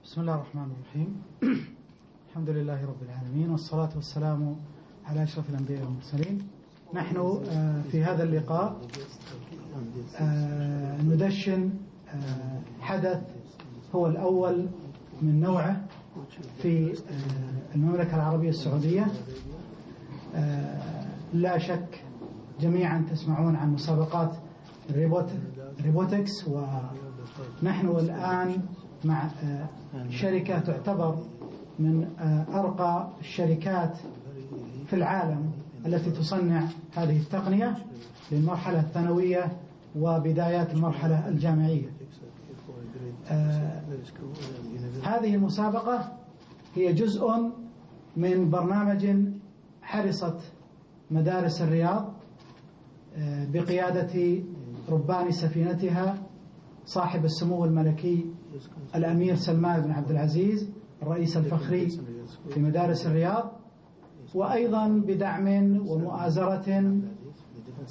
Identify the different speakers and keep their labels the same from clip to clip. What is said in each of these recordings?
Speaker 1: بسم الله الرحمن الرحيم. الحمد لله رب العالمين، والصلاة والسلام على أشرف الأنبياء والمرسلين. نحن في هذا اللقاء ندشن حدث هو الأول من نوعه في المملكة العربية السعودية. لا شك جميعا تسمعون عن مسابقات الريبوتكس، ونحن الآن مع شركة تعتبر من أرقى الشركات في العالم التي تصنع هذه التقنية للمرحلة الثانوية وبدايات المرحلة الجامعية. هذه المسابقة هي جزء من برنامج حرصت مدارس الرياض بقيادة ربان سفينتها صاحب السمو الملكي الأمير سلمان بن عبد العزيز الرئيس الفخري في مدارس الرياض، وأيضا بدعم ومؤازرة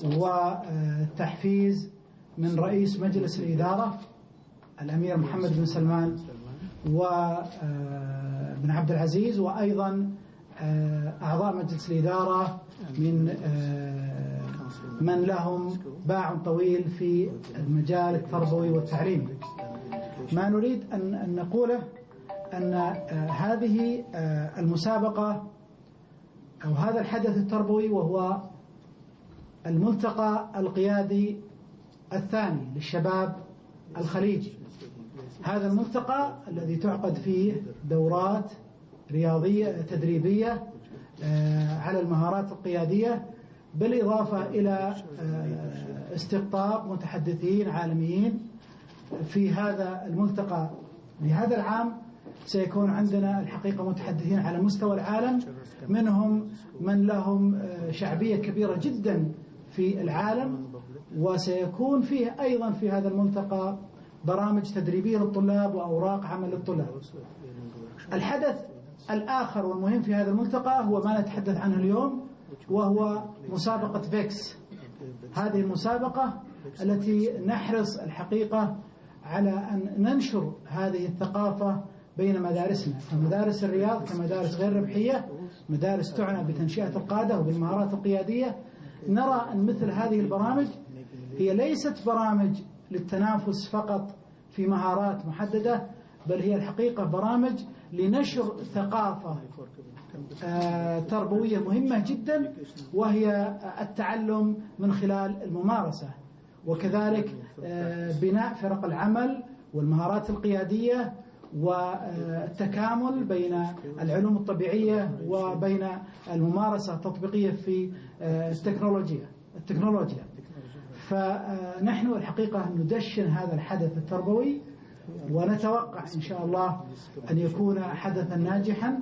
Speaker 1: وتحفيز من رئيس مجلس الإدارة الأمير محمد بن سلمان وبن عبد العزيز، وأيضا أعضاء مجلس الإدارة من لهم باع طويل في المجال التربوي والتعليمي. ما نريد أن نقوله أن هذه المسابقة أو هذا الحدث التربوي وهو الملتقى القيادي الثاني للشباب الخليجي. هذا الملتقى الذي تعقد فيه دورات رياضية تدريبية على المهارات القيادية، بالإضافة إلى استقطاب متحدثين عالميين. في هذا الملتقى لهذا العام سيكون عندنا الحقيقة متحدثين على مستوى العالم، منهم من لهم شعبية كبيرة جدا في العالم، وسيكون فيه أيضا في هذا الملتقى برامج تدريبية للطلاب وأوراق عمل للطلاب. الحدث الآخر والمهم في هذا الملتقى هو ما نتحدث عنه اليوم، وهو مسابقة فيكس. هذه المسابقة التي نحرص الحقيقة على أن ننشر هذه الثقافة بين مدارسنا، فمدارس الرياض كمدارس غير ربحية، مدارس تعنى بتنشئة القادة وبالمهارات القيادية. نرى أن مثل هذه البرامج هي ليست برامج للتنافس فقط في مهارات محددة، بل هي الحقيقة برامج لنشر ثقافة تربوية مهمة جدا، وهي التعلم من خلال الممارسة، وكذلك بناء فرق العمل والمهارات القيادية والتكامل بين العلوم الطبيعية وبين الممارسة التطبيقية في التكنولوجيا. فنحن الحقيقة ندشن هذا الحدث التربوي، ونتوقع إن شاء الله أن يكون حدثا ناجحا،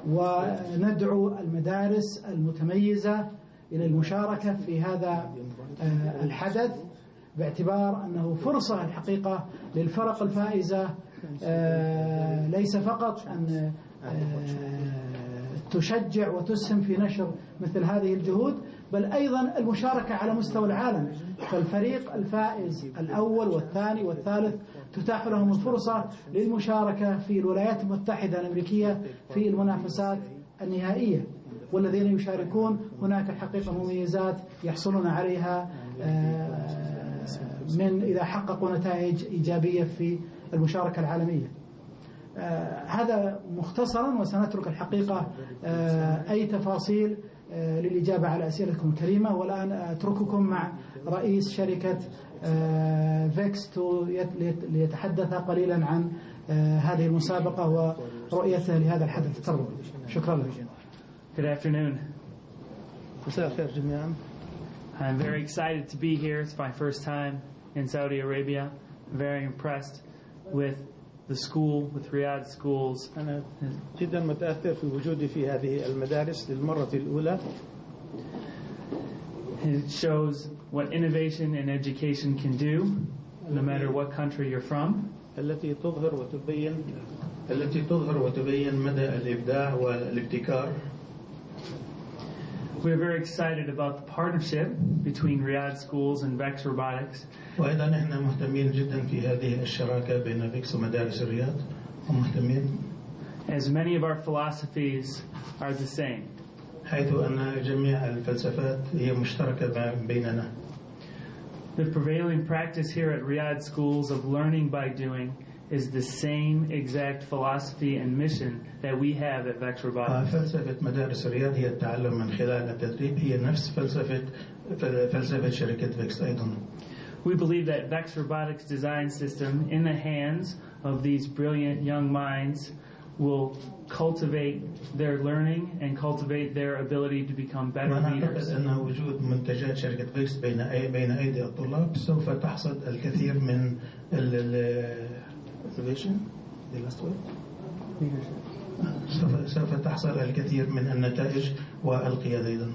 Speaker 1: وندعو المدارس المتميزة إلى المشاركة في هذا الحدث، باعتبار أنه فرصة الحقيقة للفرق الفائزة ليس فقط أن تشجع وتسهم في نشر مثل هذه الجهود، بل أيضا المشاركة على مستوى العالم. فالفريق الفائز الأول والثاني والثالث تتاح لهم الفرصة للمشاركة في الولايات المتحدة الأمريكية في المنافسات النهائية، والذين يشاركون هناك الحقيقة مميزات يحصلون عليها من إذا حققوا نتائج إيجابية في المشاركة العالمية. هذا مختصرا، وسنترك الحقيقة أي تفاصيل للإجابة على أسئلتكم الكريمة. والآن أترككم مع رئيس شركة فيكس ليتحدث قليلا عن هذه المسابقة ورؤيته لهذا الحدث التربوي. شكرا لك.
Speaker 2: Good afternoon.
Speaker 1: مساء الخير جميعا.
Speaker 2: I'm very excited to be here. It's my first time in Saudi Arabia. I'm very impressed with the school, with Riyadh schools.
Speaker 3: أنا جدا متأثر في وجودي في هذه المدارس للمرة الأولى.
Speaker 2: It shows what innovation and education can do, no matter what country you're from.
Speaker 3: التي تظهر وتبين مدى الإبداع والابتكار.
Speaker 2: We're very excited about the partnership between Riyadh schools and Vex Robotics.
Speaker 3: وأيضا نحن مهتمين جدا في هذه الشراكة بين فيكس ومدارس الرياض. ومهتمين
Speaker 2: as many of our philosophies are the same.
Speaker 3: حيث أن جميع الفلسفات هي مشتركة بيننا.
Speaker 2: The prevailing practice here at Riyadh schools of learning by doing is the same exact philosophy and mission that we have at Vex Robotics.
Speaker 3: فلسفة مدارس الرياض هي التعلم من خلال التدريب، هي نفس فلسفة شركة فيكس أيضا.
Speaker 2: We believe that Vex Robotics design system in the hands of these brilliant young minds will cultivate their learning and cultivate their ability to become better leaders.
Speaker 3: ونعتقد أن وجود منتجات شركة فيكس بين أيدي الطلاب سوف تحصد الكثير من سوف تحصل الكثير من النتائج والقيادة أيضا.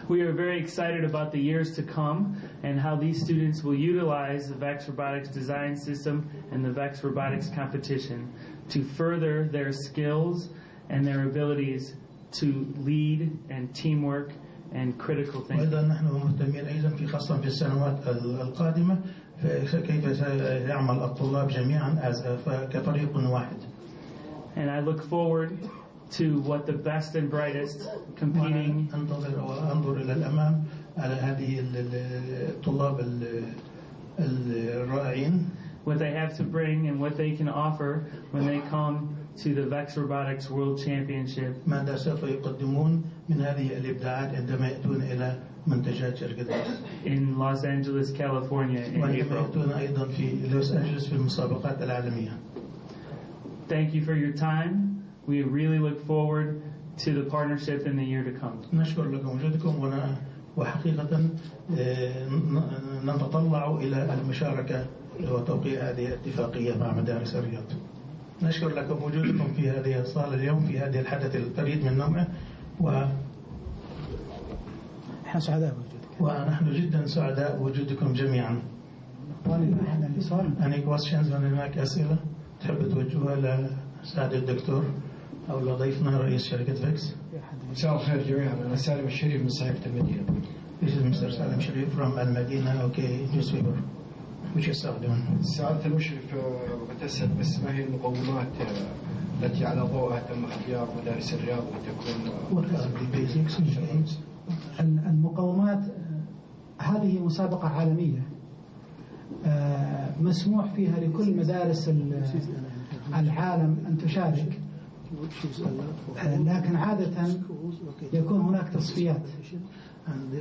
Speaker 2: We are very excited about the years to come and how these students will utilize the Vex Robotics design system and the Vex Robotics competition to further their skills and their abilities to lead and teamwork and critical thinking.
Speaker 3: وأيضا نحن مهتمين أيضا خاصة في السنوات القادمة كيف سيعمل الطلاب جميعا كفريق واحد.
Speaker 2: And I look forward to what the best and brightest competing
Speaker 3: أنظر إلى الأمام على هذه الطلاب الرائعين,
Speaker 2: what they have to bring and what they can offer when they come to the Vex Robotics World Championship.
Speaker 3: ماذا سوف يقدمون من هذه الإبداعات عندما يأتون إلى منتجات شركة فيكس
Speaker 2: in Los Angeles, California in
Speaker 3: وعندما
Speaker 2: April.
Speaker 3: يأتون أيضا في لوس أنجلوس في المسابقات العالمية.
Speaker 2: Thank you for your time. We really look forward to the partnership in the year to come.
Speaker 3: نشكر لكم وجودكم وحقيقة نتطلع إلى المشاركة وتوقيع هذه الاتفاقية مع مدارس الرياض. نشكر لكم وجودكم في هذه الصالة اليوم في هذه الحدث الفريد من نوعه ونحن جدا سعداء بوجودكم جميعا. Any questions ولا هناك أسئلة تحب توجهها لسعادة الدكتور أو لضيفنا رئيس شركة فيكس؟
Speaker 4: مساء الخير جميعا. أنا سالم الشريف من صحيفة المدينة.
Speaker 3: This is Mr. Salim Sharif from المدينة newspaper. وش يستخدمون؟
Speaker 4: سعادة المشرف بتسأل بس ما هي المقومات التي على ضوءها تم اختيار مدارس الرياض لتكون
Speaker 1: المقومات هذه مسابقة عالمية مسموح فيها لكل مدارس العالم أن تشارك، لكن عادة يكون هناك تصفيات.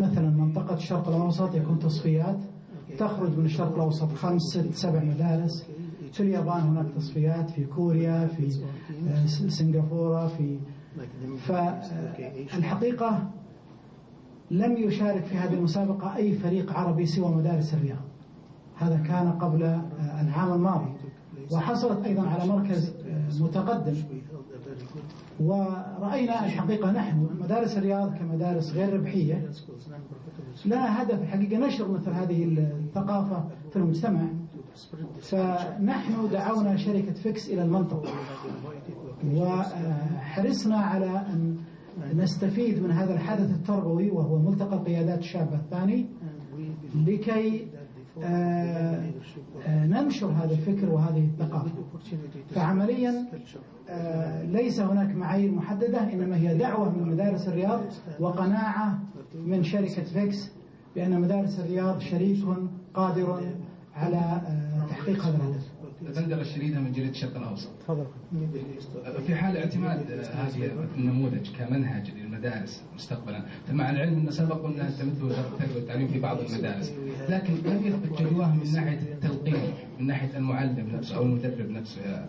Speaker 1: مثلا منطقة الشرق الأوسط يكون تصفيات تخرج من الشرق الأوسط 5 6 7 مدارس. في اليابان هناك تصفيات، في كوريا، في سنغافورة، فالحقيقة لم يشارك في هذه المسابقة أي فريق عربي سوى مدارس الرياض. هذا كان قبل العام الماضي، وحصلت أيضا على مركز متقدم. ورأينا الحقيقة نحن مدارس الرياض كمدارس غير ربحية لها هدف الحقيقة نشر مثل هذه الثقافة في المجتمع، فنحن دعونا شركة فيكس إلى المنطقة وحرصنا على أن نستفيد من هذا الحدث التربوي وهو ملتقى القيادات الشابة الثاني لكي ننشر هذا الفكر وهذه الثقافة. فعمليا ليس هناك معايير محددة، إنما هي دعوة من مدارس الرياض وقناعة من شركة فيكس بأن مدارس الرياض شريك قادر على تحقيق هذا الهدف.
Speaker 5: بندر الشريدة من جريدة الشرق الأوسط.
Speaker 1: تفضل.
Speaker 5: في حال اعتماد هذه النموذج كمنهج للمدارس مستقبلا، فمع العلم أن سبق أنها تمثل وزارة التربية والتعليم في بعض المدارس، لكن هل يثبت جدواها من ناحية التلقين، من ناحية المعلم نفسه أو المدرب نفسه يا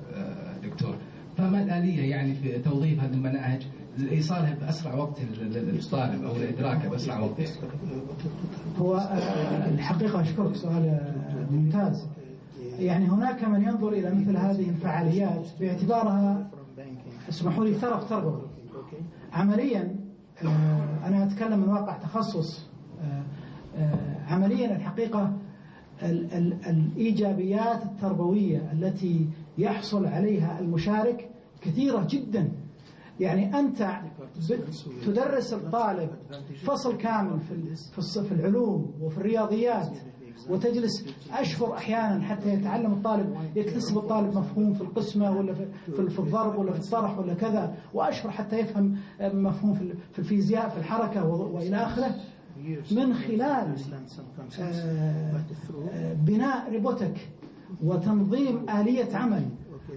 Speaker 5: دكتور؟ فما الآلية يعني في توظيف هذه المناهج لإيصالها بأسرع وقت للطالب أو لإدراكه بأسرع وقت؟
Speaker 1: هو الحقيقة أشكرك، سؤال ممتاز. يعني هناك من ينظر إلى مثل هذه الفعاليات باعتبارها اسمحوا لي ترف تربوي. عمليا أنا أتكلم من واقع تخصص. عمليا الحقيقة الإيجابيات التربوية التي يحصل عليها المشارك كثيرة جدا. يعني أنت تدرس الطالب فصل كامل في العلوم وفي الرياضيات وتجلس أشهر أحيانا حتى يتعلم الطالب، يكتسب الطالب مفهوم في القسمة ولا في الضرب ولا في الطرح ولا كذا، وأشهر حتى يفهم مفهوم في الفيزياء في الحركة وإلى آخره، من خلال بناء روبوتك وتنظيم آلية عمل.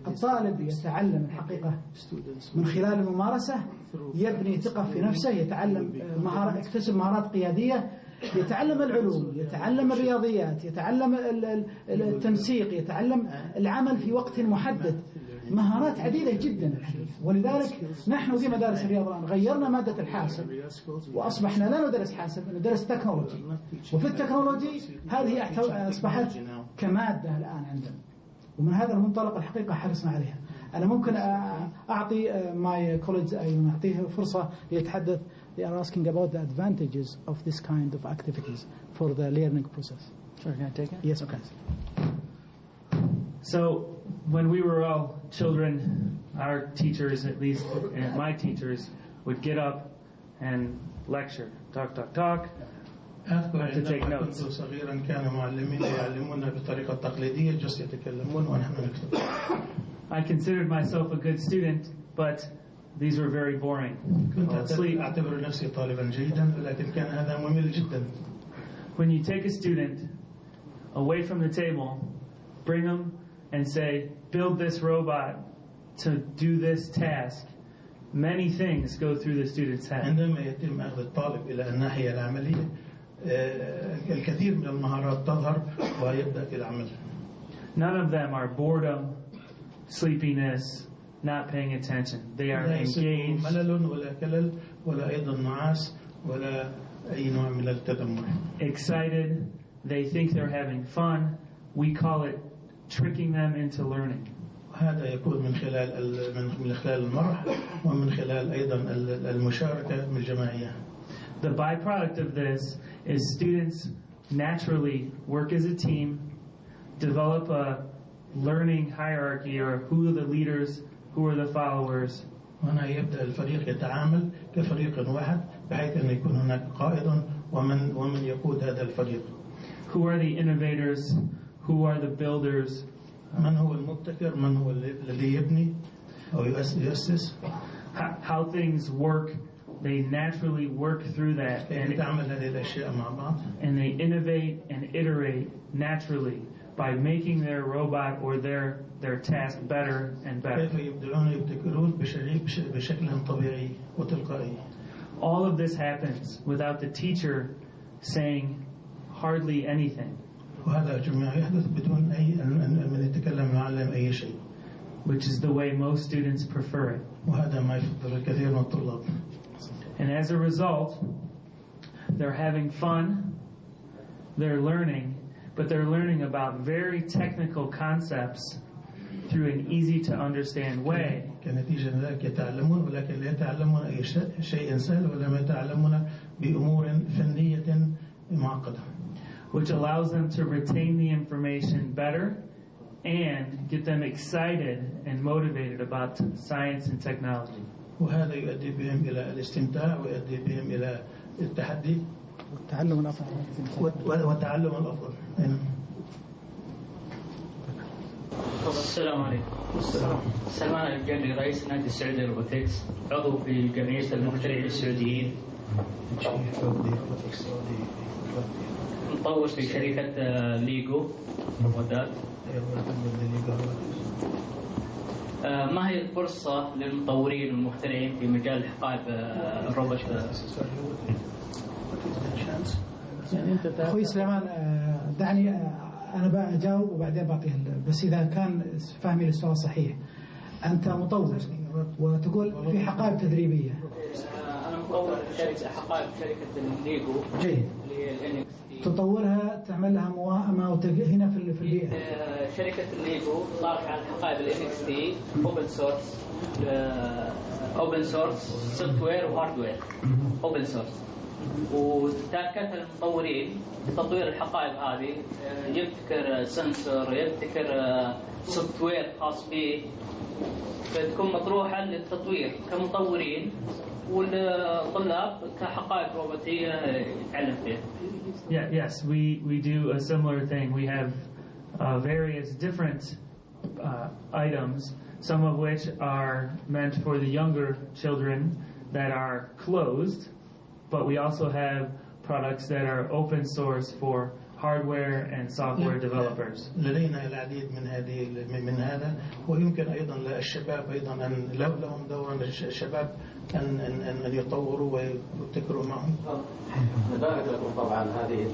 Speaker 1: الطالب يتعلم الحقيقة من خلال الممارسة، يبني ثقة في نفسه، يتعلم يكتسب مهارات قيادية، يتعلم العلوم، يتعلم الرياضيات، يتعلم التنسيق، يتعلم العمل في وقت محدد، مهارات عديدة جدا الحقيقة. ولذلك نحن في مدارس الرياض الآن غيرنا مادة الحاسب وأصبحنا لا ندرس حاسب، ندرس تكنولوجي. وفي التكنولوجي هذه أصبحت كمادة الآن عندنا، ومن هذا المنطلق الحقيقة حرصنا عليها. أنا ممكن أعطي my colleagues أعطيه فرصة ليتحدث. They are asking about the advantages of this kind of activities for the learning process.
Speaker 2: Sure, can I take it?
Speaker 1: Yes, okay.
Speaker 2: So when we were all children, our teachers, at least my teachers, would get up and lecture, talk.
Speaker 3: أذكر عندما كنت صغيرا كان معلمين يعلمونا بالطريقة التقليدية، جلسوا يتكلمون ونحن نكتب.
Speaker 2: I considered myself a good student, but these were very boring.
Speaker 3: كنت أعتبر نفسي طالبا جيدا، لكن كان هذا ممل جدا.
Speaker 2: When you take a student away from the table, bring them and say, build this robot to do this task, many things go through the student's head.
Speaker 3: عندما يتم أخذ الطالب إلى الناحية العملية، الكثير من المهارات تظهر ويبدأ في العمل.
Speaker 2: None of them are boredom, sleepiness, not paying attention. They are engaged.
Speaker 3: ملل ولا كلل ولا أيضا نعاس ولا أي نوع من التذمر.
Speaker 2: Excited. They think they're having fun. We call it tricking them into learning.
Speaker 3: هذا يكون من خلال المرح ومن خلال أيضا المشاركة الجماعية.
Speaker 2: The byproduct of this is students naturally work as a team, develop a learning hierarchy, or who are the leaders, who are the followers.
Speaker 3: هنا يبدأ الفريق يتعامل كفريق واحد بحيث أن يكون هناك قائد ومن يقود هذا الفريق.
Speaker 2: Who are the innovators? Who are the builders?
Speaker 3: من هو المبتكر؟ من هو الذي يبني أو يؤسس؟
Speaker 2: How things work. They naturally work through that, and they innovate and iterate naturally by making their robot or their task better and better. All of this happens without the teacher saying hardly anything, which is the way most students prefer it. And as a result, they're having fun, they're learning, but they're learning about very technical concepts through an easy to understand way.
Speaker 3: كنتيجة ذلك يتعلمون ولكن لا يتعلمون أي شيء سهل ولما يتعلمون بأمور فنية معقدة.
Speaker 2: Which allows them to retain the information better and get them excited and motivated about science and technology.
Speaker 3: وهذا يؤدي بهم إلى الاستمتاع ويؤدي بهم إلى التحدي
Speaker 1: والتعلم الأفضل.
Speaker 3: والتعلم الأفضل.
Speaker 6: السلام عليكم. سلمان الجندي رئيس نادي السعودية روبوتكس، عضو في جمعية المخترعين السعوديين، مطور في شركة ليجو روبوتات. ما هي الفرصة للمطورين والمخترعين في مجال حقائب الروبوت؟
Speaker 1: أخوي سليمان، دعني أنا بجاوب وبعدين بعطيه، بس إذا كان فهمي للسؤال صحيح. أنت مطور وتقول في حقائب تدريبية.
Speaker 6: أنا مطور حقائب شركة ليجو.
Speaker 1: جيد. تطورها، تعمل لها موائمة هنا في البيئة.
Speaker 6: شركة الليجو طارحة على حقائب الNXT اوبن سورس سوفت وير وهاردوير اوبن سورس. وتركتها للمطورين لتطوير الحقائب هذه، يبتكر سنسور، يبتكر سوفت وير خاص به، فتكون مطروحة للتطوير كمطورين والطلاب كحقائب روبوتية يتعلم فيها.
Speaker 2: Yes, we do a similar thing. We have various different items, some of which are meant for the younger children that are closed, but we also have products that are open source for hardware and software developers.
Speaker 3: لدينا العديد من هذا، ويمكن أيضا للشباب أيضا أن لهم دور الشباب أن يطوروا ويبتكروا معهم.
Speaker 7: نبارك لكم طبعا هذه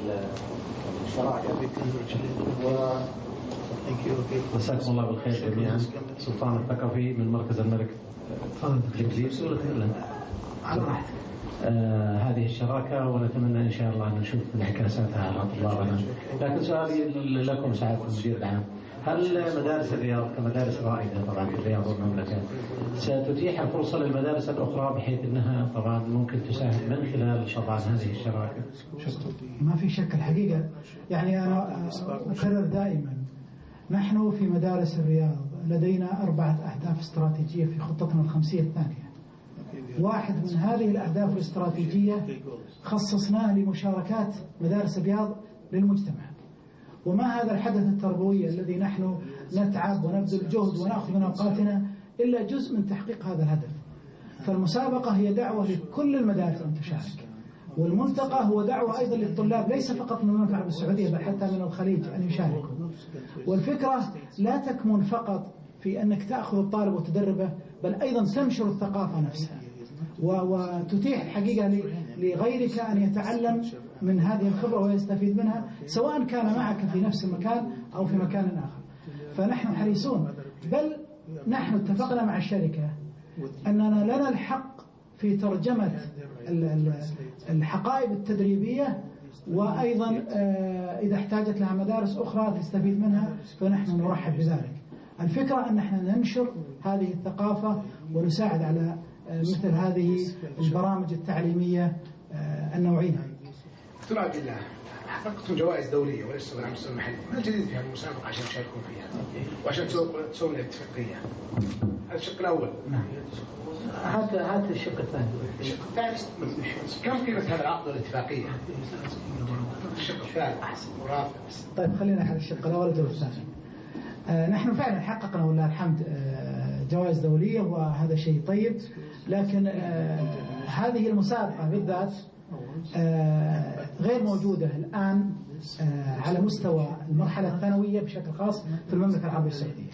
Speaker 7: الشراكة. مساكم الله بالخير جميعا. سلطان الثقفي من مركز الملك. تفضل. هذه الشراكة ونتمنى إن شاء الله أن نشوف انعكاساتها على طلابنا. لكن سؤالي لكم سعادة المدير العام، هل مدارس الرياض كمدارس رائدة طبعا في الرياض والمملكة ستتيح الفرصة للمدارس الأخرى بحيث أنها طبعا ممكن تساهم من خلال طبعا هذه الشراكة؟
Speaker 1: ما في شك الحقيقة، يعني أنا أكرر دائما نحن في مدارس الرياض لدينا 4 أهداف استراتيجية في خطتنا الخمسية الثانية. واحد من هذه الأهداف الاستراتيجية خصصناه لمشاركات مدارس الرياض للمجتمع. وما هذا الحدث التربوي الذي نحن نتعب ونبذل جهد ونأخذ من أوقاتنا إلا جزء من تحقيق هذا الهدف. فالمسابقة هي دعوة لكل المدارس أن تشارك، والملتقى هو دعوة أيضا للطلاب ليس فقط من المملكة العربية السعودية بل حتى من الخليج أن يشاركوا. والفكرة لا تكمن فقط في أنك تأخذ الطالب وتدربه، بل أيضا تنشر الثقافة نفسها وتتيح الحقيقة لغيرك أن يتعلم من هذه الخبرة ويستفيد منها، سواء كان معك في نفس المكان أو في مكان آخر. فنحن حريصون، بل نحن اتفقنا مع الشركة أننا لنا الحق في ترجمة الحقائب التدريبية، وأيضا إذا احتاجت لها مدارس أخرى تستفيد منها فنحن نرحب بذلك. الفكرة أن نحن ننشر هذه الثقافة ونساعد على مثل هذه البرامج التعليمية النوعية.
Speaker 8: دكتور عبد الله، حققتم جوائز دولية وليس على المستوى المحلي، ما الجديد في هذه المسابقة عشان تشاركون فيها وعشان تسوون الاتفاقية؟ هذا الشق الأول.
Speaker 1: نعم. هذا الشق الثاني.
Speaker 8: الشق الثاني كم قيمة هذا العقد والاتفاقية؟ الشق الثاني مرافق.
Speaker 1: طيب خلينا على الشق الأول والجزء الثاني. نحن فعلا حققنا ولله الحمد جوائز دولية وهذا شيء طيب، لكن هذه المسابقة بالذات غير موجودة الآن على مستوى المرحلة الثانوية بشكل خاص في المملكة العربية السعودية.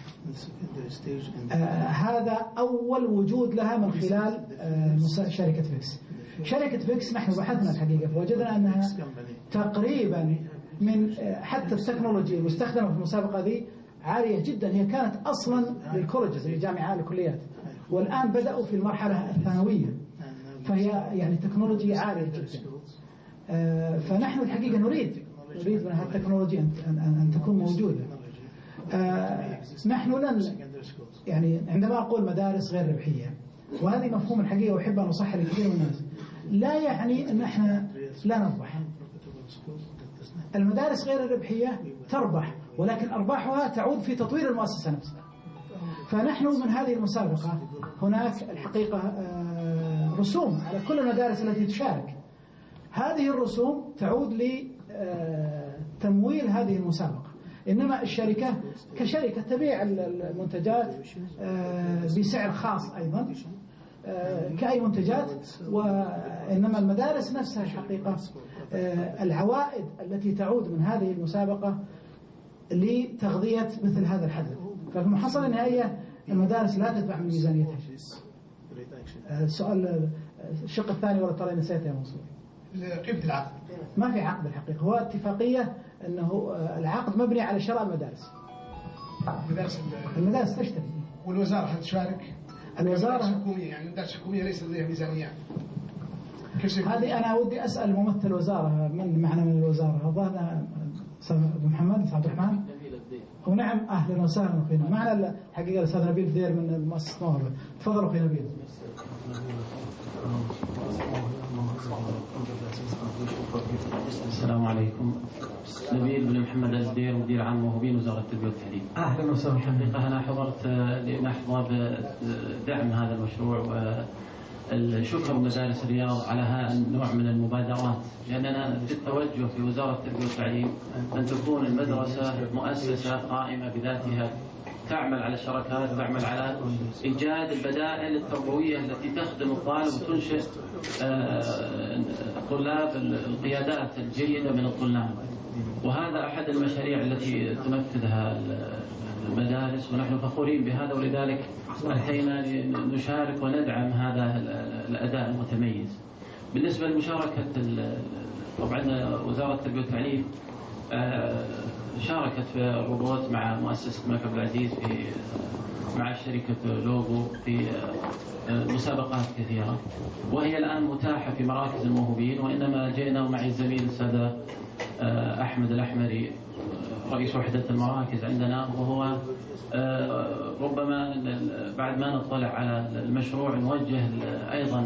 Speaker 1: هذا أول وجود لها من خلال شركة فيكس. شركة فيكس نحن بحثنا الحقيقة فوجدنا أنها تقريبا من حتى التكنولوجيا المستخدمة في المسابقة دي عالية جدا. هي كانت أصلا للكوليجز للجامعات الكليات، والآن بدأوا في المرحلة الثانوية، فهي يعني تكنولوجيا عالية جدا. فنحن الحقيقة نريد من هذه التكنولوجيا أن تكون موجودة. نحن لن يعني عندما أقول مدارس غير ربحية، وهذه مفهوم الحقيقة وأحب أن أصحح لكثير من الناس، لا يعني أن احنا لا نربح. المدارس غير الربحية تربح، ولكن أرباحها تعود في تطوير المؤسسة نفسها. فنحن من هذه المسابقة هناك الحقيقة رسوم على كل المدارس التي تشارك. هذه الرسوم تعود لتمويل هذه المسابقة، إنما الشركة كشركة تبيع المنتجات بسعر خاص أيضا كأي منتجات، وإنما المدارس نفسها الحقيقة العوائد التي تعود من هذه المسابقة لتغذية مثل هذا الحدث. ففي المحصلة النهائية المدارس لا تدفع من ميزانيتها. السؤال الشق الثاني ولا ترى نسيته يا منصور؟
Speaker 8: قيمة العقد.
Speaker 1: ما في عقد الحقيقة، هو اتفاقية أنه العقد مبني على شراء المدارس. المدارس تشتري.
Speaker 8: والوزارة هتشارك؟
Speaker 1: الوزارة
Speaker 8: الحكومية، يعني المدارس الحكومية ليس لديها ميزانيات.
Speaker 1: هذه أنا ودي أسأل ممثل الوزارة من معنا من الوزارة، الظاهر أبو محمد عبد الرحمن. ونعم أهلا وسهلا أخينا. معنا الحقيقة الأستاذ نبيل بدير من مؤسسة نهضة. تفضل أخي نبيل.
Speaker 7: السلام عليكم. نبيل بن محمد البدير مدير عام موهوبين وزارة التربية والتعليم.
Speaker 1: أهلا وسهلا.
Speaker 7: حقيقة أنا حضرت لنحظى بدعم هذا المشروع والشكر مدارس الرياض على هذا النوع من المبادرات، لأننا في التوجه في وزارة التربية والتعليم أن تكون المدرسة مؤسسة قائمة بذاتها، تعمل على الشراكات، تعمل على إيجاد البدائل التربوية التي تخدم الطالب وتنشئ طلاب القيادات الجيدة من الطلاب. وهذا أحد المشاريع التي تنفذها المدارس، ونحن فخورين بهذا، ولذلك أتينا لنشارك وندعم هذا الأداء المتميز. بالنسبة لمشاركة طبعا وزارة التربية والتعليم شاركت في الروبوت مع مؤسسة الملك عبد العزيز مع شركة لوغو في مسابقات كثيرة، وهي الآن متاحة في مراكز الموهوبين. وإنما جئنا ومعي الزميل الأستاذ أحمد الأحمري رئيس وحدة المراكز عندنا، وهو ربما بعد ما نطلع على المشروع نوجه أيضا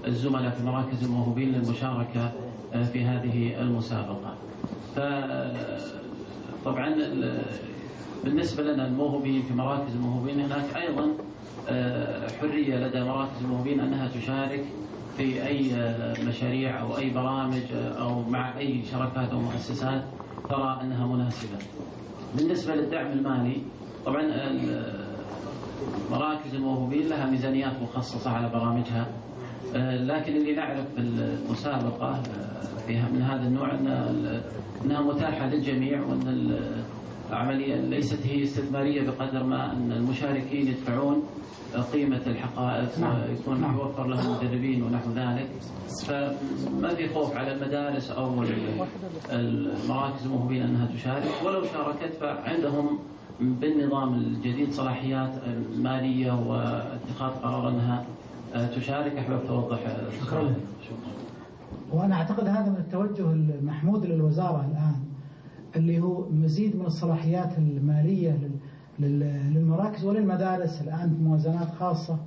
Speaker 7: الزملاء في مراكز الموهوبين للمشاركة في هذه المسابقة. طبعا بالنسبة لنا الموهوبين في مراكز الموهوبين هناك أيضا حرية لدى مراكز الموهوبين أنها تشارك في أي مشاريع أو أي برامج أو مع أي شراكات أو مؤسسات ترى أنها مناسبة. بالنسبة للدعم المالي، طبعا مراكز الموهوبين لها ميزانيات مخصصة على برامجها، لكن اللي نعرف المسابقة فيها من هذا النوع أنها متاحة للجميع، وأن العملية ليست هي استثمارية بقدر ما أن المشاركين يدفعون قيمة الحقائق ويكون يوفر لهم مدربين ونحو ذلك. فما في خوف على المدارس أو المراكز الموهوبين أنها تشارك، ولو شاركت فعندهم بالنظام الجديد صلاحيات مالية واتخاذ قرار أنها تشارك. أحب توضح.
Speaker 1: شكرا. وأنا أعتقد هذا من التوجه المحمود للوزارة الآن، اللي هو مزيد من الصلاحيات المالية للمراكز وللمدارس الآن بموازنات خاصة.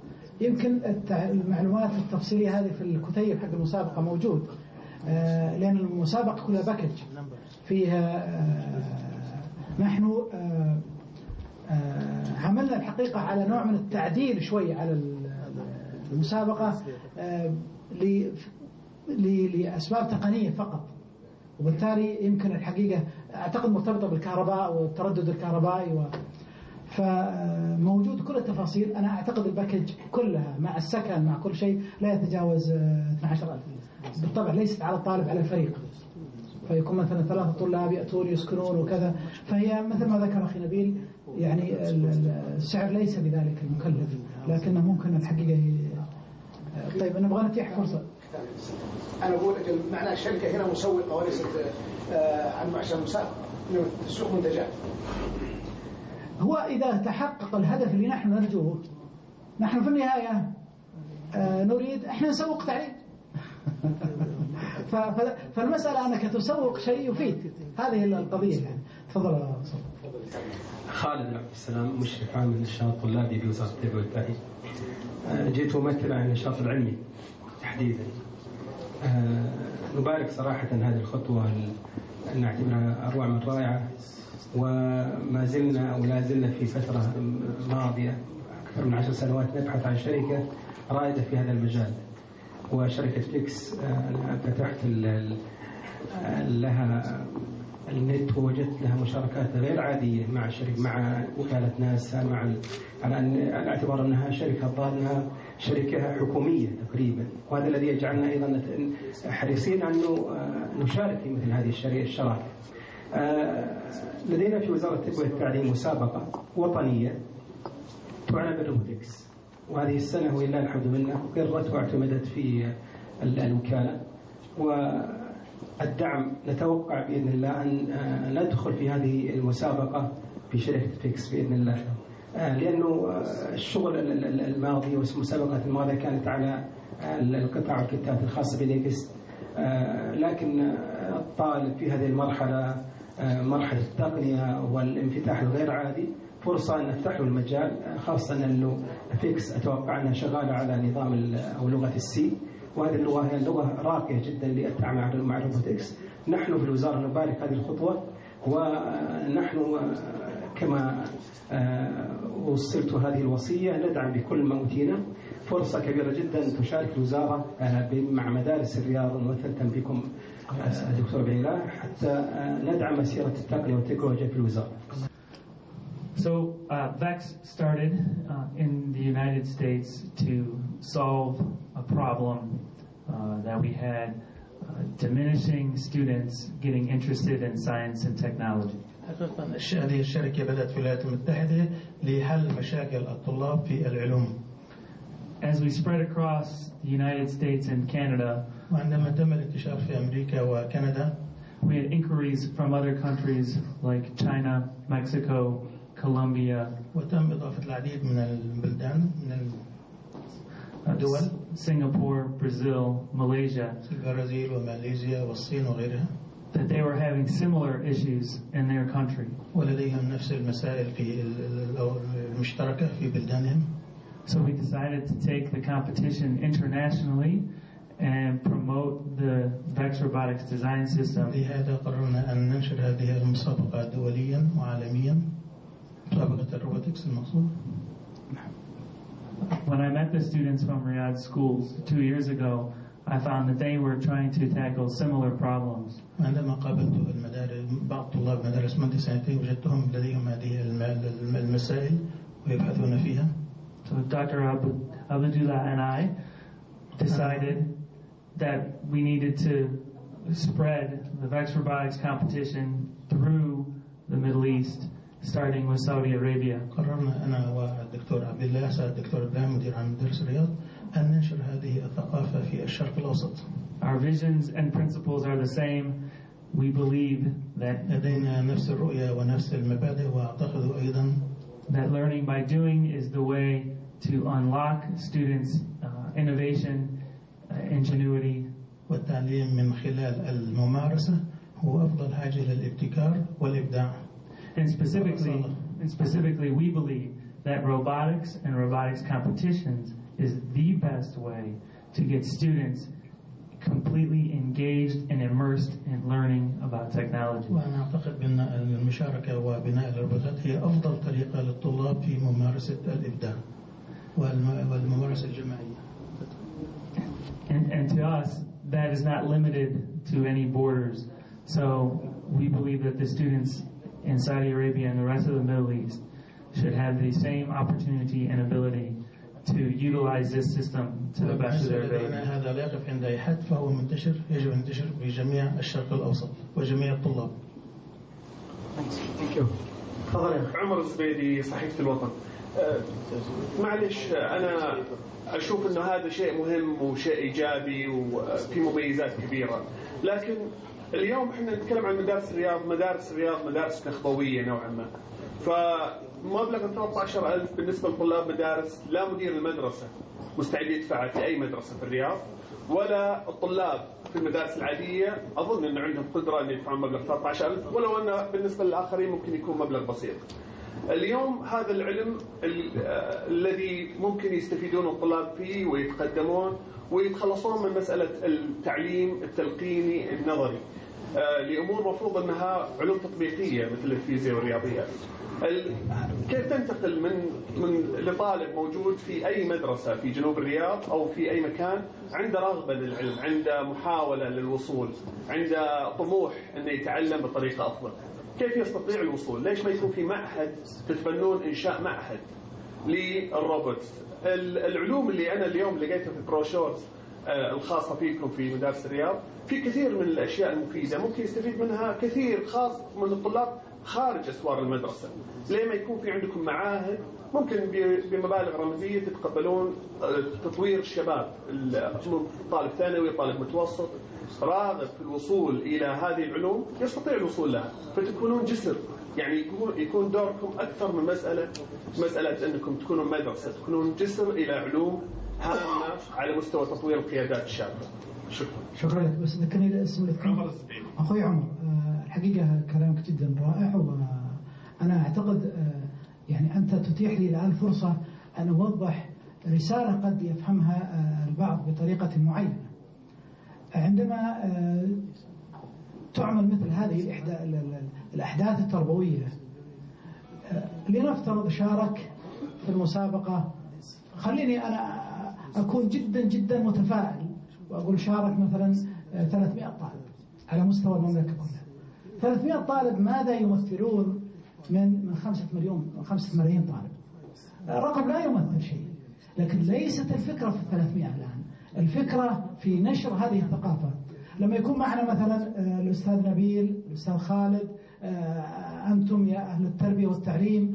Speaker 1: يمكن المعلومات التفصيلية هذه في الكتيب حق المسابقة موجود، لأن المسابقة كلها باكج فيها. نحن عملنا الحقيقة على نوع من التعديل شوي على المسابقة لأسباب تقنية فقط، وبالتالي يمكن الحقيقة أعتقد مرتبطة بالكهرباء والتردد الكهربائي فموجود كل التفاصيل. أنا أعتقد الباكج كلها مع السكن مع كل شيء لا يتجاوز 12,000. بالطبع ليست على الطالب، على الفريق، فيكون مثلا 3 طلاب يأتون يسكنون وكذا. فهي مثل ما ذكر أخي نبيل، يعني السعر ليس بذلك المكلف، لكنه ممكن الحقيقة. طيب نبغى نتيح فرصة.
Speaker 8: أنا أقول معنى الشركة هنا مسوقة وليست عن معشر مسابقة، تسوق منتجات.
Speaker 1: هو إذا تحقق الهدف اللي نحن نرجوه، نحن في النهاية نريد إحنا نسوق تعليم. فالمسألة أنك تسوق شيء يفيد، هذه القضية يعني. تفضل.
Speaker 9: خالد بن عبد السلام، مشرف عام النشاط الطلابي بوزارة التربية والتعليم. جيت ممثل عن النشاط العلمي تحديدا. نبارك صراحة هذه الخطوة، نعتبرها أروع من رائعة، وما زلنا ولا زلنا في فترة ماضية أكثر من 10 سنوات نبحث عن شركة رائدة في هذا المجال، وشركة فيكس فتحت لها النت ووجدت لها مشاركات غير عادية مع وكالة ناسا، على اعتبار أنها شركة ضالة، شركة حكومية تقريبا. وهذا الذي يجعلنا أيضا حريصين أنه نشارك في مثل هذه الشراكة. لدينا في وزارة التربية والتعليم مسابقة وطنية تعنى بالروبوتكس، وهذه السنة ولله الحمد منه قررت واعتمدت في الوكالة، والدعم نتوقع بإذن الله أن ندخل في هذه المسابقة في شركة فيكس بإذن الله، لأنه الشغل الماضي والمسابقات الماضية كانت على القطع والكتات الخاصة بالنيكست، لكن الطالب في هذه المرحلة مرحلة التقنية والانفتاح الغير عادي فرصة أن نفتح له المجال، خاصة أنه فيكس أتوقع أنها شغالة على نظام أو لغة السي، وهذه اللغة هي لغة راقية جدا للتعامل مع الروبوتكس. نحن في الوزارة نبارك هذه الخطوة، ونحن كما وصلت هذه الوصية ندعم بكل ما أوتينا. فرصة كبيرة جدا تشارك الوزارة مع مدارس الرياض ومثلة بكم دكتور بعيلة حتى ندعم مسيرة التقنية والتكنولوجيا في الوزارة.
Speaker 2: So VEX started in the United States to solve a problem that we had, diminishing students getting interested in science and technology.
Speaker 3: هذه الشركة بدأت في الولايات المتحدة لحل مشاكل الطلاب في العلوم.
Speaker 2: As we spread across the United States and Canada,
Speaker 3: وعندما تم الانتشار في أمريكا وكندا,
Speaker 2: we had inquiries from other countries like China, Mexico, Colombia,
Speaker 3: وتم إضافة العديد من البلدان من الدول
Speaker 2: Singapore, Brazil, Malaysia,
Speaker 3: البرازيل وماليزيا والصين وغيرها,
Speaker 2: that they were having similar issues in their country.
Speaker 3: ولديهم نفس المسائل في المشتركة في بلدانهم.
Speaker 2: So we decided to take the competition internationally and promote the VEX robotics design system.
Speaker 3: لهذا قررنا أن ننشر هذه المسابقة دوليا وعالميا، مسابقة الروبوتكس المقصود.
Speaker 2: When I met the students from Riyadh schools 2 years ago, I found that they were trying to tackle similar problems.
Speaker 3: عندما قابلت بعض طلاب مدارس منذ سنتين وجدتهم لديهم هذه المسائل ويبحثون فيها.
Speaker 2: So Dr. Abdullah and I decided that we needed to spread the VEX robotics competition through the Middle East, starting with Saudi Arabia.
Speaker 3: قررنا أنا والدكتور عبد الله الدكتور إبراهيم مدير عام مدارس الرياض أن ننشر هذه الثقافة في الشرق الأوسط.
Speaker 2: Our visions and principles are the same. We believe that
Speaker 3: لدينا نفس الرؤية ونفس المبادئ، وأعتقد أيضا
Speaker 2: that learning by doing is the way to unlock students' innovation, ingenuity.
Speaker 3: والتعليم من خلال الممارسة هو أفضل حاجة للابتكار والإبداع.
Speaker 2: And specifically, we believe that robotics and robotics competitions is the best way to get students completely engaged and immersed in learning about technology.
Speaker 3: وأنا أعتقد بأن المشاركة وبناء الروبوتات هي أفضل طريقة للطلاب في ممارسة الإبداع والممارسة الجماعية.
Speaker 2: And to us, that is not limited to any borders. So we believe that the students in Saudi Arabia and the rest of the Middle East should have the same opportunity and ability to utilize this system to the best of their ability.
Speaker 3: هذا لا يقف عند أي حد، فهو منتشر، يجب أن ينتشر في جميع الشرق الأوسط وجميع الطلاب.
Speaker 10: عمر الزبيدي صحيفة الوطن. معلش أنا أشوف إنه هذا شيء مهم وشيء إيجابي وفي مميزات كبيرة، لكن اليوم احنا نتكلم عن مدارس الرياض، مدارس نخبوية نوعا ما. فمبلغ 13,000 بالنسبة لطلاب مدارس، لا مدير المدرسة مستعد يدفع في أي مدرسة في الرياض، ولا الطلاب في المدارس العادية أظن أن عندهم قدرة أن يدفعون مبلغ 13,000، ولو أن بالنسبة للآخرين ممكن يكون مبلغ بسيط. اليوم هذا العلم الذي ممكن يستفيدون الطلاب فيه ويتقدمون ويتخلصون من مسألة التعليم التلقيني النظري لأمور مفروض أنها علوم تطبيقية مثل الفيزياء والرياضيات. كيف تنتقل من لطالب موجود في أي مدرسة في جنوب الرياض أو في أي مكان عنده رغبة للعلم، عنده محاولة للوصول، عنده طموح أنه يتعلم بطريقة أفضل، كيف يستطيع الوصول؟ ليش ما يكون في معهد تتبنون إنشاء معهد للروبوتس؟ العلوم اللي أنا اليوم لقيتها في البروشورز الخاصة فيكم في مدارس الرياض، في كثير من الأشياء المفيدة ممكن يستفيد منها كثير خاص من الطلاب خارج أسوار المدرسة. ليه ما يكون في عندكم معاهد ممكن بمبالغ رمزية تتقبلون تطوير الشباب، طالب ثانوي طالب متوسط راغب في الوصول إلى هذه العلوم يستطيع الوصول لها، فتكونون جسر، يعني يكون دوركم أكثر من مسألة أنكم تكونون مدرسة، تكونون جسر إلى علوم هامة على مستوى تطوير القيادات الشابة. شكرا.
Speaker 1: شكرا لك، بس ذكرني الاسم.
Speaker 10: عمر الزبيدي.
Speaker 1: أخوي عمر، الحقيقة كلامك جدا رائع، وأنا أعتقد يعني أنت تتيح لي الآن فرصة أن أوضح رسالة قد يفهمها البعض بطريقة معينة. عندما تعمل مثل هذه الأحداث التربوية، لنفترض شارك في المسابقة، خليني أنا أكون جدا جدا متفائل وأقول شارك مثلا 300 طالب على مستوى المملكة كلها. 300 طالب ماذا يمثلون من 5 ملايين طالب؟ رقم لا يمثل شيء، لكن ليست الفكرة في 300 الآن، الفكرة في نشر هذه الثقافة. لما يكون معنا مثلا الأستاذ نبيل، الأستاذ خالد، أنتم يا أهل التربية والتعليم،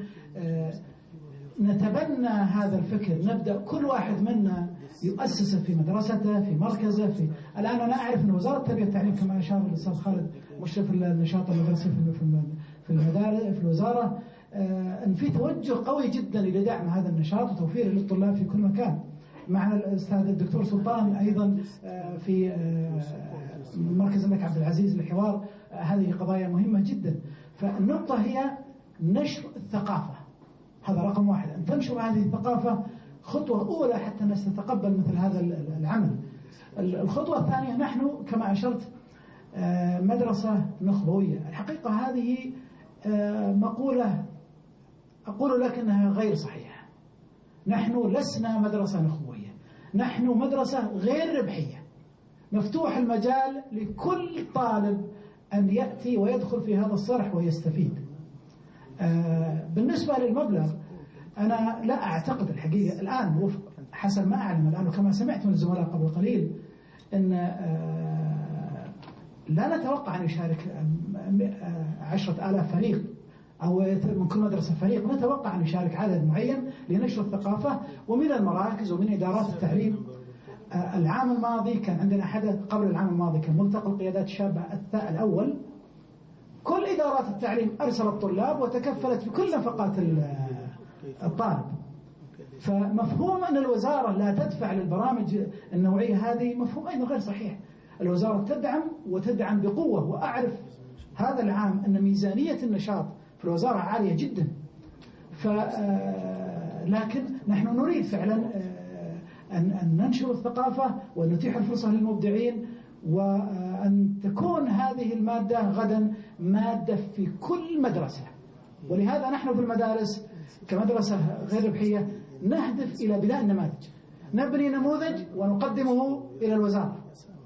Speaker 1: نتبنى هذا الفكر، نبدأ كل واحد منا يؤسس في مدرسته، في مركزه. الآن أنا أعرف أن وزارة التربية والتعليم كما أشار الأستاذ خالد مشرف النشاط المدرسي في المدارس في الوزارة، أن في توجه قوي جدا لدعم هذا النشاط وتوفيره للطلاب في كل مكان. معنا الأستاذ الدكتور سلطان أيضا في مركز الملك عبد العزيز للحوار. هذه قضايا مهمة جدا. فالنقطة هي نشر الثقافة، هذا رقم واحد، أن تنشر هذه الثقافة خطوة أولى حتى الناس تتقبل مثل هذا العمل. الخطوة الثانية، نحن كما أشرت مدرسة نخبوية. الحقيقة هذه مقولة أقول لك أنها غير صحيحة. نحن لسنا مدرسة نخبوية، نحن مدرسة غير ربحية، مفتوح المجال لكل طالب أن يأتي ويدخل في هذا الصرح ويستفيد. بالنسبة للمبلغ، أنا لا أعتقد الحقيقة الآن حسب ما أعلم الآن وكما سمعت من الزملاء قبل قليل أن لا نتوقع أن يشارك 10,000 فريق أو من كل مدرسة فريق. نتوقع أن يشارك عدد معين لنشر الثقافة ومن المراكز ومن إدارات التعليم. العام الماضي كان عندنا حدث، قبل العام الماضي كان ملتقى القيادات الشابة الأول. كل إدارات التعليم أرسلت طلاب وتكفلت بكل نفقات الطالب. فمفهوم أن الوزارة لا تدفع للبرامج النوعية هذه مفهوم أيضا غير صحيح. الوزارة تدعم وتدعم بقوة، وأعرف هذا العام أن ميزانية النشاط في الوزارة عالية جدا. لكن نحن نريد فعلا أن ننشر الثقافة وأن نتيح الفرصة للمبدعين، وأن تكون هذه المادة غدا مادة في كل مدرسة. ولهذا نحن في المدارس كمدرسة غير ربحية نهدف إلى بناء النماذج. نبني نموذج ونقدمه إلى الوزارة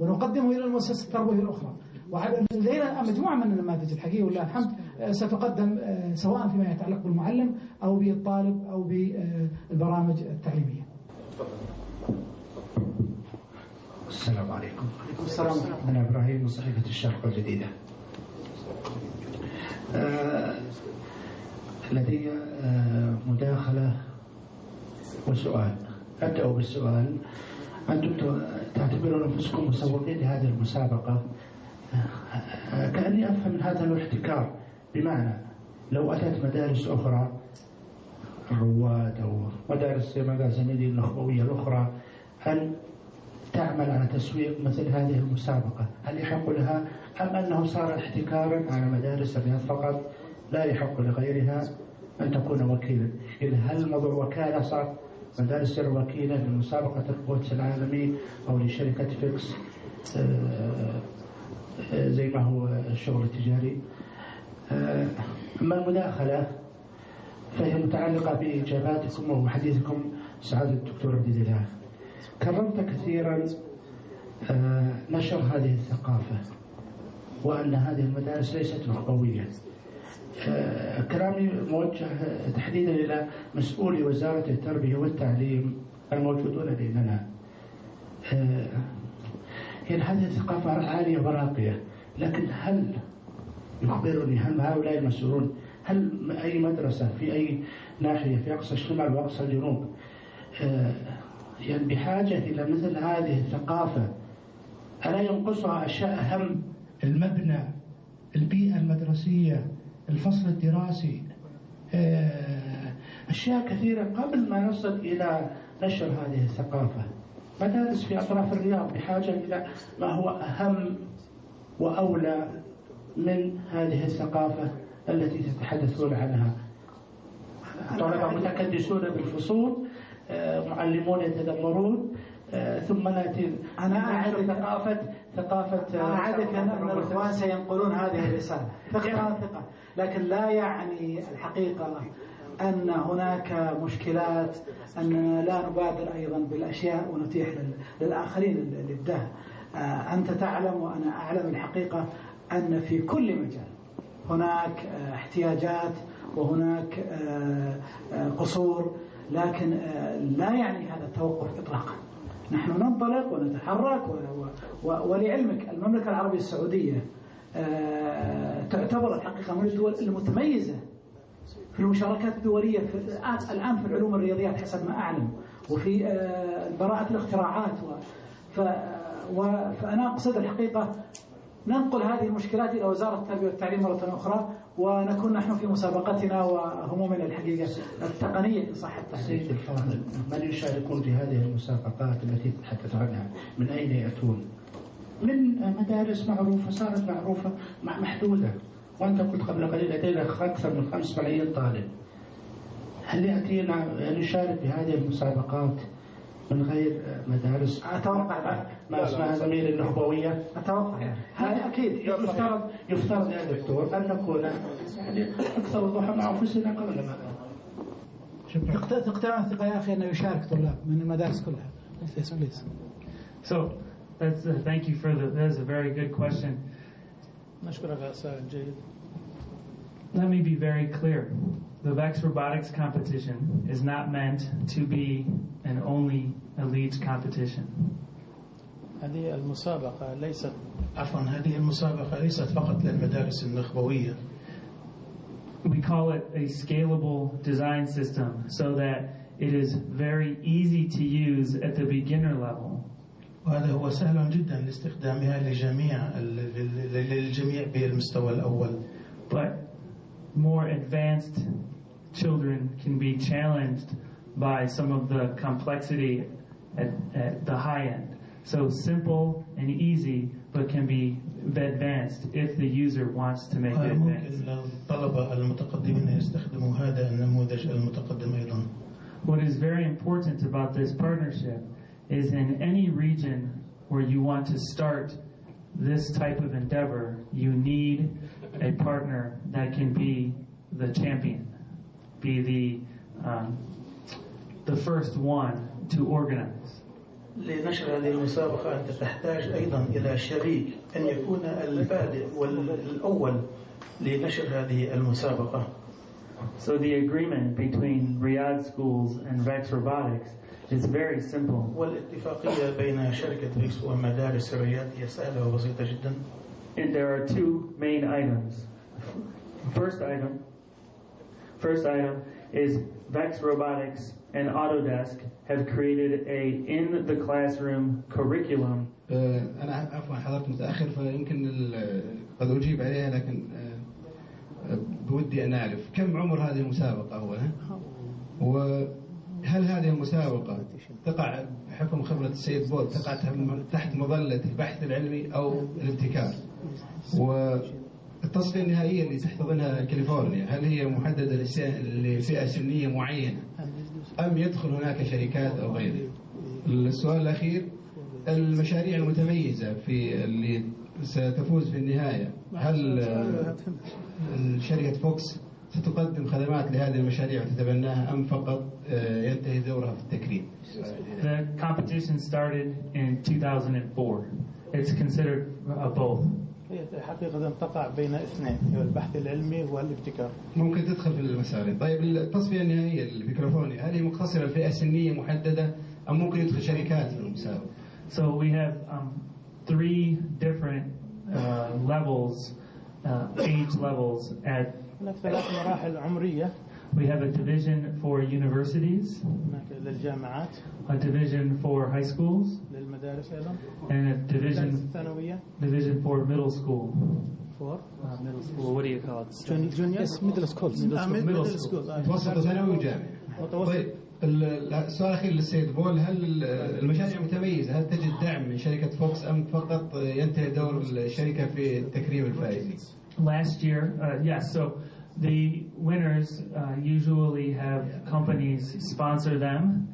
Speaker 1: ونقدمه إلى المؤسسة التربوية الأخرى. ولدينا مجموعة من النماذج الحقيقة ولله الحمد ستقدم سواء فيما يتعلق بالمعلم أو بالطالب أو بالبرامج التعليمية.
Speaker 11: السلام عليكم.
Speaker 1: عليكم السلام.
Speaker 11: أنا إبراهيم من صحيفة الشرق الجديدة. لدي مداخلة وسؤال. أبدأ بالسؤال. أنتم تعتبرون أنفسكم مسوقين لهذه المسابقة. كأني أفهم من هذا الاحتكار، بمعنى لو أتت مدارس أخرى الرواد أو مدارس المدارس النخبوية الأخرى أن تعمل على تسويق مثل هذه المسابقة، هل يحق لها أم أنه صار احتكارا على مدارس الرياض فقط لا يحق لغيرها أن تكون وكيلا؟ هل موضوع وكالة صار مدارس وكيلة لمسابقة القدس العالمي أو لشركة فيكس زي ما هو الشغل التجاري؟ أما المداخلة فهي متعلقة بإجاباتكم وحديثكم سعادة الدكتور عبد الله. كررت كثيرا نشر هذه الثقافة وأن هذه المدارس ليست نخبوية. كلامي موجه تحديدا إلى مسؤولي وزارة التربية والتعليم الموجودون بيننا. يعني هذه الثقافة عالية وراقية، لكن هل يخبرني هل هؤلاء المسؤولون هل أي مدرسة في أي ناحية في أقصى الشمال وأقصى الجنوب يعني بحاجة إلى مثل هذه الثقافة؟ ألا ينقصها أشياء أهم؟
Speaker 12: المبنى، البيئة المدرسية، الفصل الدراسي،
Speaker 11: أشياء كثيرة قبل ما نصل إلى نشر هذه الثقافة. مدارس في أطراف الرياض بحاجة إلى ما هو أهم وأولى من هذه الثقافة التي تتحدثون عنها. طلبة متكدسون بالفصول، معلمون يتذمرون، ثم نأتي
Speaker 1: أنا
Speaker 11: ثقافة
Speaker 1: أعدك أن الإخوان سينقلون هذه الرسالة ثقة، لكن لا يعني الحقيقة أن هناك مشكلات، أننا لا نبادر أيضا بالأشياء ونتيح للآخرين الإبداع. أنت تعلم وأنا أعلم الحقيقة أن في كل مجال هناك احتياجات وهناك قصور، لكن لا يعني هذا التوقف إطلاقا. نحن ننطلق ونتحرك، ولعلمك المملكة العربية السعودية تعتبر الحقيقة من الدول المتميزة في المشاركات الدولية الآن في العلوم الرياضيات حسب ما أعلم، وفي براءة الاختراعات فأنا أقصد الحقيقة ننقل هذه المشكلات إلى وزارة التربية والتعليم مرة أخرى، ونكون نحن في مسابقتنا وهمومنا الحقيقة التقنية إن صح التعبير.
Speaker 11: سيد الفاضل، من يشاركون في هذه المسابقات التي تتحدث عنها من أين يأتون؟ من مدارس معروفة صارت معروفة محدودة، وأنت قلت قبل قليل لدينا أكثر من 5 ملايين طالب. هل يأتينا نشارك في هذه المسابقات من غير مدارس؟
Speaker 1: أتوقع
Speaker 11: ما اسمها زميل النخبوية.
Speaker 1: أتوقع هذا أكيد
Speaker 11: يفترض يا دكتور أن نكون يعني أكثر وضوحا مع أنفسنا قبل ما.
Speaker 1: تقتنع ثقة يا أخي أنه يشارك طلاب من المدارس كلها.
Speaker 2: So thank you for that is a very good question.
Speaker 1: نشكرك على السؤال الجيد.
Speaker 2: Let me be very clear. The VEX robotics competition is not meant to be an only elite competition.
Speaker 1: هذه المسابقة
Speaker 3: ليست فقط للمدارس النخبوية.
Speaker 2: We call it a scalable design system so that it is very easy to use at the beginner level.
Speaker 3: وهذا هو سهل جدا لاستخدامها للجميع بالمستوى الأول.
Speaker 2: But more advanced children can be challenged by some of the complexity at the high end. So simple and easy, but can be advanced if the user wants to make it advanced.
Speaker 3: الطلبة المتقدمين يستخدموا هذا النموذج المتقدم أيضا.
Speaker 2: What is very important about this partnership is in any region where you want to start this type of endeavor, you need a partner that can be the champion, be the first one to organize.
Speaker 3: لنشر هذه المسابقة أنت تحتاج أيضا إلى شريك أن يكون البادئ والأول لنشر هذه المسابقة.
Speaker 2: So the agreement between Riyadh schools and VEX robotics is very simple.
Speaker 3: والاتفاقية بين شركة فيكس ومدارس الرياض هي سهلة وبسيطة جدا.
Speaker 2: And there are 2 main items. First item is VEX robotics and Autodesk have created a in the classroom curriculum.
Speaker 5: أنا عفوا حضرت متأخر فيمكن قد أجيب عليها، لكن بودي أن أعرف كم عمر هذه المسابقة أولا، وهل هذه المسابقة تقع بحكم خبرة السيد بود تقع تحت مظلة البحث العلمي أو الابتكار، والتصفية النهائية اللي تحتضنها كاليفورنيا هل هي محددة لفئة سنية معينة أم يدخل هناك شركات أو غيره؟ السؤال الأخير، المشاريع المتميزة اللي ستفوز في النهاية، هل شركة فوكس ستقدم خدمات لهذه المشاريع وتتبناها أم فقط ينتهي دورها في التكريم؟
Speaker 2: The competition started in 2004. It's considered both.
Speaker 1: هي حقيقة تقع بين اثنين، البحث العلمي والابتكار.
Speaker 5: ممكن تدخل في المسارين. طيب التصفية النهائية الميكروفونية هل هي مقتصرة لفئة سنية محددة أم ممكن يدخل شركات في المسابقة؟
Speaker 2: So we have 3 different levels, age levels at.
Speaker 1: هناك 3 مراحل عمرية.
Speaker 2: We have a division for universities.
Speaker 1: هناك للجامعات.
Speaker 2: A division for high schools.
Speaker 1: للمدارس أيضا.
Speaker 2: And a division for middle school.
Speaker 1: For
Speaker 2: middle school. What do you call it?
Speaker 1: Junior. Yes, middle schools.
Speaker 5: Middle schools. متوسط ثانوي وجامعي. طيب السؤال الأخير للسيد بول، هل المشاريع متميزة هل تجد دعم من شركة فوكس أم فقط ينتهي دور الشركة في تكريم الفائزين؟
Speaker 2: Last year, yes, so the winners usually have companies sponsor them.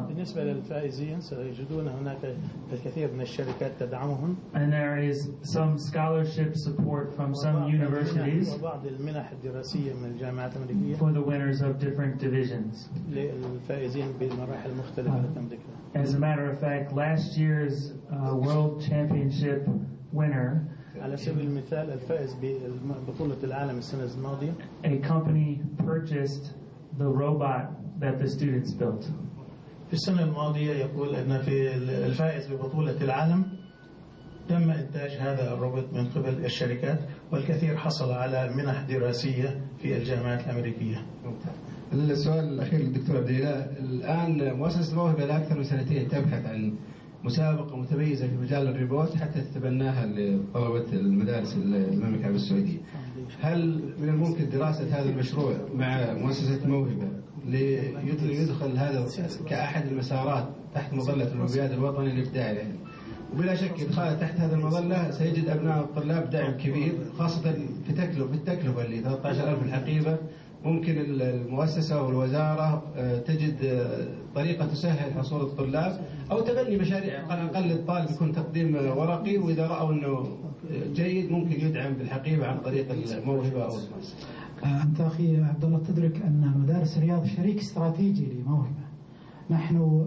Speaker 3: بالنسبة للفائزين سيجدون هناك الكثير من الشركات تدعمهم.
Speaker 2: And there is some scholarship support from some universities
Speaker 3: وبعض المنح الدراسية من الجامعات الأمريكية
Speaker 2: for the winners of different divisions.
Speaker 3: للفائزين بالمراحل المختلفة التي ذكرها.
Speaker 2: As a matter of fact, last year's World Championship winner,
Speaker 3: على سبيل المثال الفائز ببطولة العالم السنة الماضية,
Speaker 2: a company purchased the robot that the students built.
Speaker 3: في السنة الماضية يقول أن في الفائز ببطولة العالم تم إنتاج هذا الروبوت من قبل الشركات، والكثير حصل على منح دراسية في الجامعات الأمريكية.
Speaker 13: السؤال الأخير للدكتور عبد الإله، الآن مؤسسة موهبة لأكثر من سنتين تبحث عن مسابقة متميزة في مجال الريبوت حتى تتبناها لطلبة المدارس المملكة العربية السعودية. هل من الممكن دراسة هذا المشروع مع مؤسسة موهبة ليدخل هذا كأحد المسارات تحت مظلة الأولمبياد الوطني الإبداعي العلمي؟ وبلا شك إدخاله تحت هذه المظلة سيجد أبناء الطلاب دعم كبير، خاصة في التكلفة اللي 13,000 الحقيبة. ممكن المؤسسة والوزارة تجد طريقة تسهل حصول الطلاب أو تبني مشاريع على الأقل الطالب يكون تقديم ورقي، وإذا رأوا أنه جيد ممكن يدعم بالحقيبة عن طريق الموهبة أو المؤسسة.
Speaker 1: أنت أخي عبد الله تدرك أن مدارس الرياض شريك استراتيجي لموهبة. نحن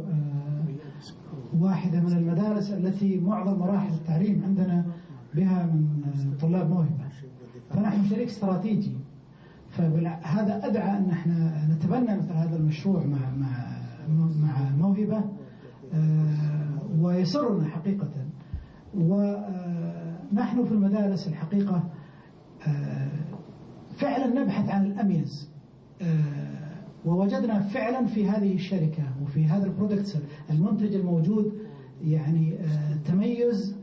Speaker 1: واحدة من المدارس التي معظم مراحل التعليم عندنا بها من طلاب موهبة، فنحن شريك استراتيجي. فهذا أدعى أن احنا نتبنى مثل هذا المشروع مع موهبة، ويسرنا حقيقة. ونحن في المدارس الحقيقة فعلا نبحث عن الأميز، ووجدنا فعلا في هذه الشركة وفي هذا البرودكت المنتج الموجود يعني تميز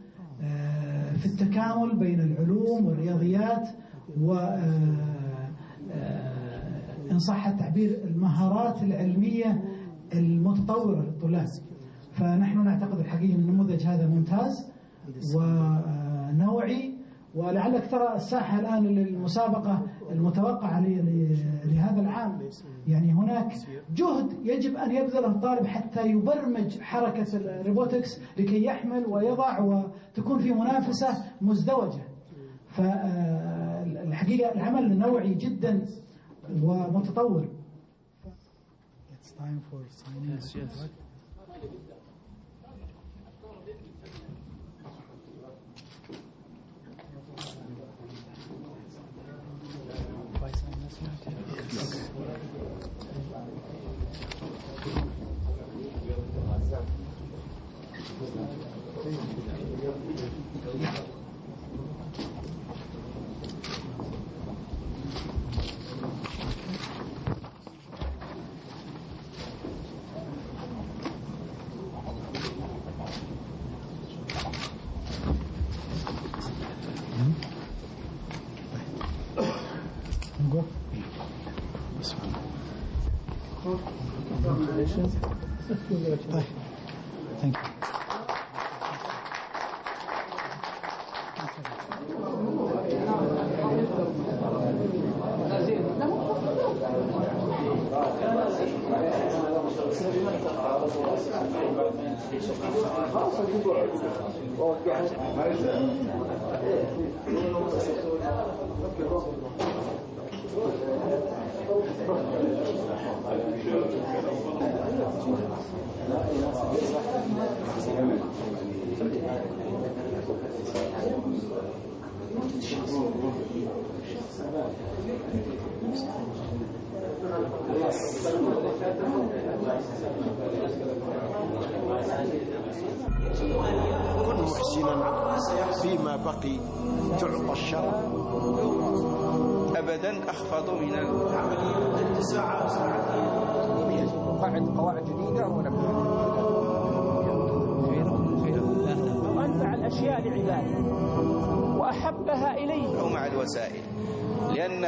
Speaker 1: في التكامل بين العلوم والرياضيات و إن صح التعبير المهارات العلمية المتطورة للطلاب. فنحن نعتقد الحقيقة أن النموذج هذا ممتاز ونوعي، ولعلك ترى الساحة الآن للمسابقة المتوقعة لهذا العام، يعني هناك جهد يجب أن يبذله الطالب حتى يبرمج حركة الروبوتكس لكي يحمل ويضع وتكون في منافسة مزدوجة. فالحقيقة العمل نوعي جدا ومتطور. It's time for signing. Yes, yes. Thank you.
Speaker 14: كن محسنا فيما بقي تعطى الشر
Speaker 15: أبدا أخفض من
Speaker 14: العملية ساعة
Speaker 16: قواعد جديدة وأنفع الأشياء لعباده وأحبها إليه
Speaker 15: أو مع الوسائل، لأن